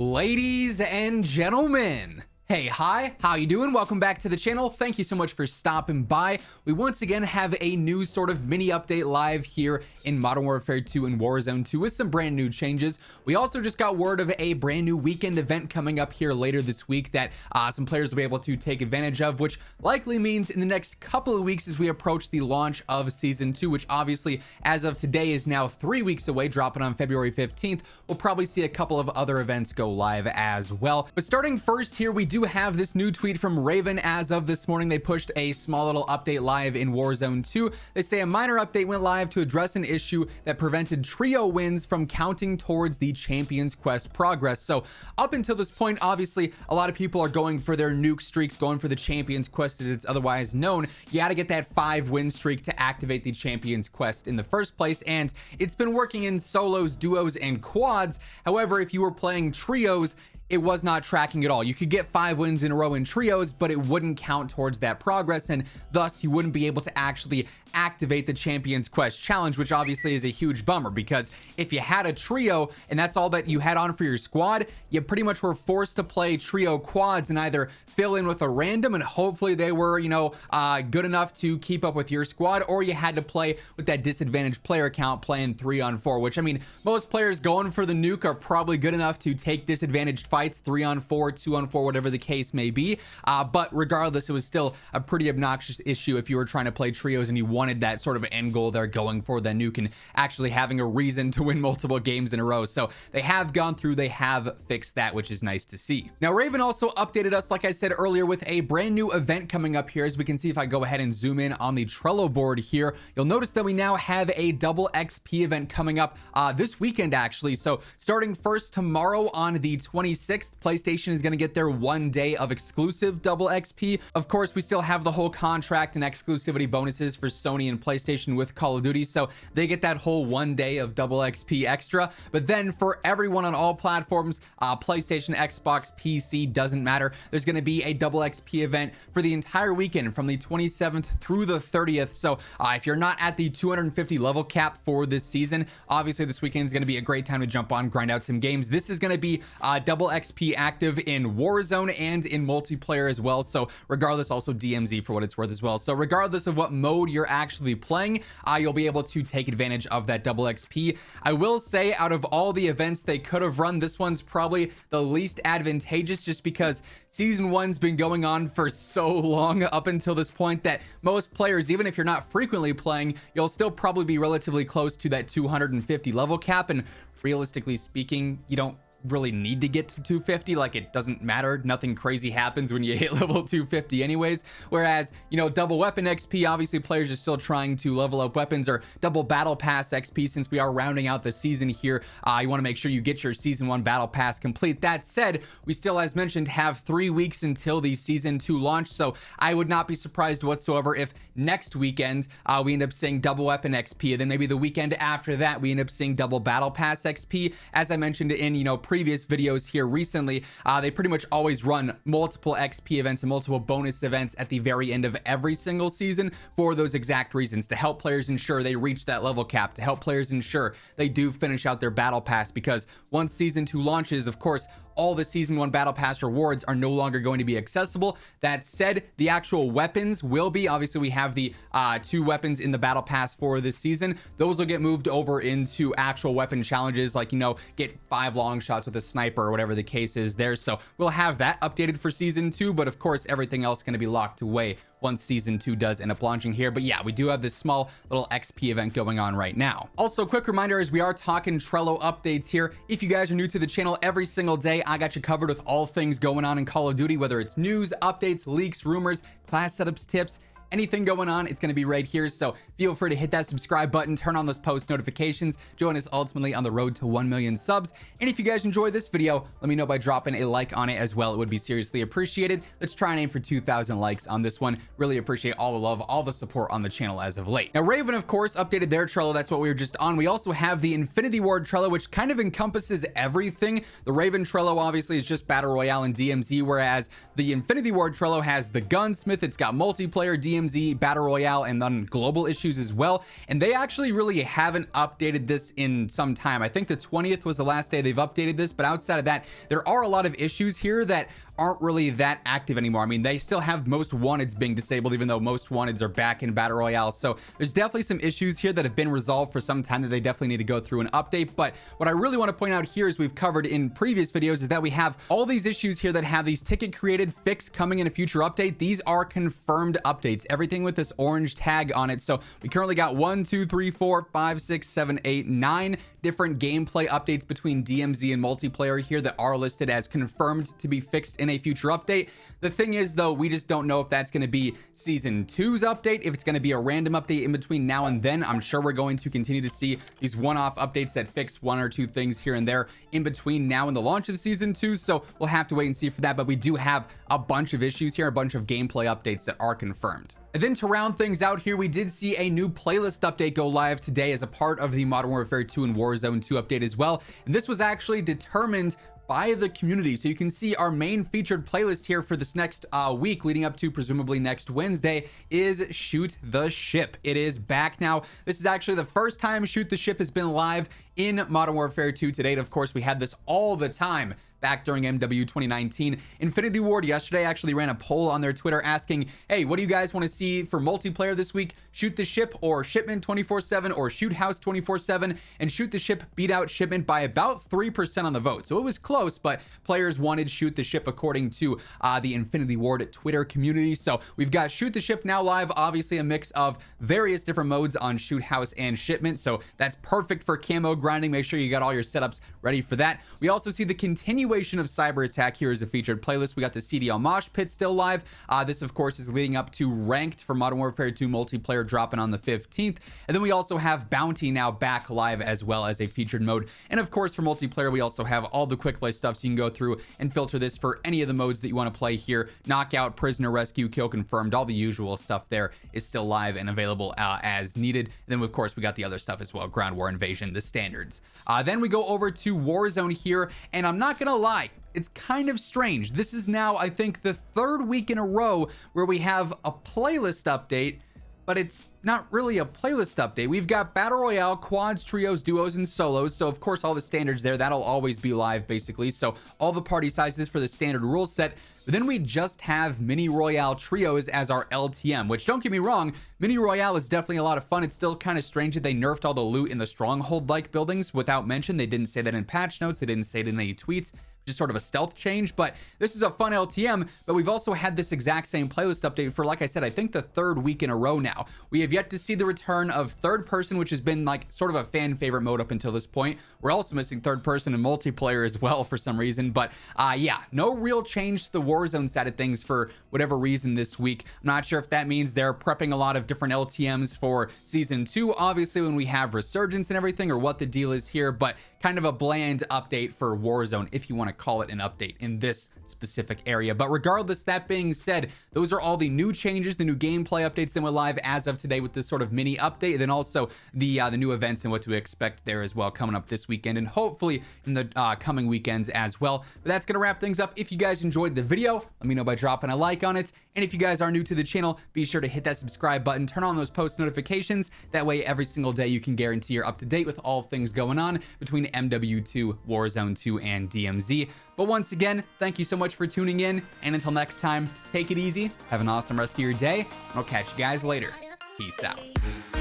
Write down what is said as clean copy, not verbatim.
Ladies and gentlemen, hey, hi, how you doing? Welcome back to the channel. Thank you so much for stopping by. We once again have a new sort of mini update live here in Modern Warfare 2 and Warzone 2 with some brand new changes. We also just got word of a brand new weekend event coming up here later this week that some players will be able to take advantage of, which likely means in the next couple of weeks as we approach the launch of Season 2, which obviously as of today is now 3 weeks away, dropping on February 15th. We'll probably see a couple of other events go live as well. But starting first here, we do have this new tweet from Raven as of this morning. They pushed a small little update live in Warzone 2. They say a minor update went live to address an issue that prevented trio wins from counting towards the Champions Quest progress. So up until this point, obviously a lot of people are going for their nuke streaks, going for the Champions Quest as it's otherwise known. You got to get that 5-win streak to activate the Champions Quest in the first place, and it's been working in solos, duos, and quads. However, if you were playing trios, it was not tracking at all. You could get 5 wins in a row in trios, but it wouldn't count towards that progress, and thus you wouldn't be able to actually activate the Champions Quest challenge, which obviously is a huge bummer, because if you had a trio and that's all that you had on for your squad, you pretty much were forced to play trio quads and either fill in with a random and hopefully they were, you know, good enough to keep up with your squad, or you had to play with that disadvantaged player count playing 3-on-4, which, I mean, most players going for the nuke are probably good enough to take disadvantaged fights 3-on-4, 2-on-4, whatever the case may be, but regardless, it was still a pretty obnoxious issue if you were trying to play trios and you wanted that sort of end goal they're going for, the nuke, and actually having a reason to win multiple games in a row. So they have gone through, they have fixed that, which is nice to see. Now Raven also updated us, like I said earlier, with a brand new event coming up here. As we can see, if I go ahead and zoom in on the Trello board here, you'll notice that we now have a double XP event coming up this weekend actually. So starting first tomorrow on the 26th, PlayStation is going to get their 1 day of exclusive double XP. Of course, we still have the whole contract and exclusivity bonuses for Sony and PlayStation with Call of Duty, so they get that whole 1 day of double XP extra. But then for everyone on all platforms, PlayStation, Xbox, PC, doesn't matter, there's going to be a double XP event for the entire weekend from the 27th through the 30th. So if you're not at the 250 level cap for this season, obviously this weekend is going to be a great time to jump on, grind out some games. This is going to be double XP active in Warzone and in multiplayer as well. So regardless, also DMZ for what it's worth as well. So regardless of what mode you're actually playing, you'll be able to take advantage of that double XP. I will say, out of all the events they could have run, this one's probably the least advantageous, just because season 1's been going on for so long up until this point that most players, even if you're not frequently playing, you'll still probably be relatively close to that 250 level cap. And realistically speaking, you don't really need to get to 250. Like, it doesn't matter, nothing crazy happens when you hit level 250 anyways. Whereas, you know, double weapon XP, obviously players are still trying to level up weapons, or double battle pass XP, since we are rounding out the season here. You want to make sure you get your season 1 battle pass complete. That said, we still, as mentioned, have 3 weeks until the season 2 launch, so I would not be surprised whatsoever if next weekend we end up seeing double weapon XP, and then maybe the weekend after that we end up seeing double battle pass XP. As I mentioned in, you know, previous videos here recently, they pretty much always run multiple XP events and multiple bonus events at the very end of every single season for those exact reasons, to help players ensure they reach that level cap, to help players ensure they do finish out their battle pass, because once season 2 launches, of course, all the season 1 battle pass rewards are no longer going to be accessible. That said, the actual weapons will be. Obviously, we have the 2 weapons in the battle pass for this season. Those will get moved over into actual weapon challenges, like, you know, get 5 long shots with a sniper or whatever the case is there. So we'll have that updated for season 2, but of course everything else going to be locked away once season 2 does end up launching here. But yeah, we do have this small little XP event going on right now. Also, quick reminder, as we are talking Trello updates here, if you guys are new to the channel, every single day I got you covered with all things going on in Call of Duty, whether it's news, updates, leaks, rumors, class setups, tips, anything going on, it's going to be right here. So feel free to hit that subscribe button, turn on those post notifications, join us ultimately on the road to 1 million subs. And if you guys enjoyed this video, let me know by dropping a like on it as well. It would be seriously appreciated. Let's try and aim for 2,000 likes on this one. Really appreciate all the love, all the support on the channel as of late. Now, Raven, of course, updated their Trello. That's what we were just on. We also have the Infinity Ward Trello, which kind of encompasses everything. The Raven Trello obviously is just Battle Royale and DMZ, whereas the Infinity Ward Trello has the Gunsmith, it's got multiplayer, DMZ, DMZ, Battle Royale, and then global issues as well. And they actually really haven't updated this in some time. I think the 20th was the last day they've updated this, but outside of that, there are a lot of issues here that aren't really that active anymore. I mean, they still have most wanteds being disabled, even though most wanteds are back in Battle Royale. So there's definitely some issues here that have been resolved for some time that they definitely need to go through and update. But what I really want to point out here, as we've covered in previous videos, is that we have all these issues here that have these ticket created fix coming in a future update. These are confirmed updates, everything with this orange tag on it. So we currently got 1, 2, 3, 4, 5, 6, 7, 8, 9 different gameplay updates between DMZ and multiplayer here that are listed as confirmed to be fixed in a future update. The thing is, though, we just don't know if that's going to be season 2's update, if it's going to be a random update in between now and then. I'm sure we're going to continue to see these one-off updates that fix one or two things here and there in between now and the launch of season 2. So we'll have to wait and see for that. But we do have a bunch of issues here, a bunch of gameplay updates that are confirmed. And then to round things out here, we did see a new playlist update go live today as a part of the Modern Warfare 2 and Warzone 2 update as well. And this was actually determined by the community. So you can see our main featured playlist here for this next week leading up to presumably next Wednesday is Shoot the Ship. It is back now. This is actually the first time Shoot the Ship has been live in Modern Warfare 2 to date. Of course, we had this all the time back during MW 2019. Infinity Ward yesterday actually ran a poll on their Twitter asking, hey, what do you guys want to see for multiplayer this week? Shoot the Ship or Shipment 24/7 or Shoot House 24/7? And Shoot the Ship beat out Shipment by about 3% on the vote. So it was close, but players wanted Shoot the Ship according to the Infinity Ward Twitter community. So we've got Shoot the Ship now live, obviously a mix of various different modes on Shoot House and Shipment. So that's perfect for camo grinding. Make sure you got all your setups ready for that. We also see the continuation of Cyber Attack here as a featured playlist. We got the CDL Mosh Pit still live. This, of course, is leading up to Ranked for Modern Warfare 2 multiplayer dropping on the 15th. And then we also have Bounty now back live as well as a featured mode. And of course, for multiplayer, we also have all the quick play stuff, so you can go through and filter this for any of the modes that you want to play here. Knockout, Prisoner Rescue, Kill Confirmed, all the usual stuff there is still live and available as needed. And then, of course, we got the other stuff as well, Ground War Invasion, the standards. Then we go over to Warzone here, and I'm not gonna lie, it's kind of strange. This is now, I think, the third week in a row where we have a playlist update, but it's not really a playlist update. We've got Battle Royale, quads, trios, duos, and solos. So of course, all the standards there, that'll always be live basically. So all the party sizes for the standard rule set. But then we just have Mini Royale trios as our LTM, which, don't get me wrong, Mini Royale is definitely a lot of fun. It's still kind of strange that they nerfed all the loot in the Stronghold-like buildings without mention. They didn't say that in patch notes. They didn't say it in any tweets. Just sort of a stealth change, but this is a fun LTM. But we've also had this exact same playlist update for, like I said, I think the third week in a row now. We have yet to see the return of third person, which has been like sort of a fan favorite mode up until this point. We're also missing third person and multiplayer as well for some reason, but yeah, no real change to the Warzone side of things for whatever reason this week. I'm not sure if that means they're prepping a lot of different LTMs for season 2, obviously, when we have Resurgence and everything, or what the deal is here, but kind of a bland update for Warzone, if you want to call it an update in this specific area. But regardless, that being said, those are all the new changes, the new gameplay updates that went live as of today with this sort of mini update, and then also the new events and what to expect there as well coming up this weekend, and hopefully in the coming weekends as well. But that's gonna wrap things up. If you guys enjoyed the video, let me know by dropping a like on it, and if you guys are new to the channel, be sure to hit that subscribe button, turn on those post notifications. That way every single day you can guarantee you're up to date with all things going on between MW2, Warzone 2, and DMZ. But once again, thank you so much for tuning in, and until next time, take it easy, have an awesome rest of your day, and I'll catch you guys later. Peace out.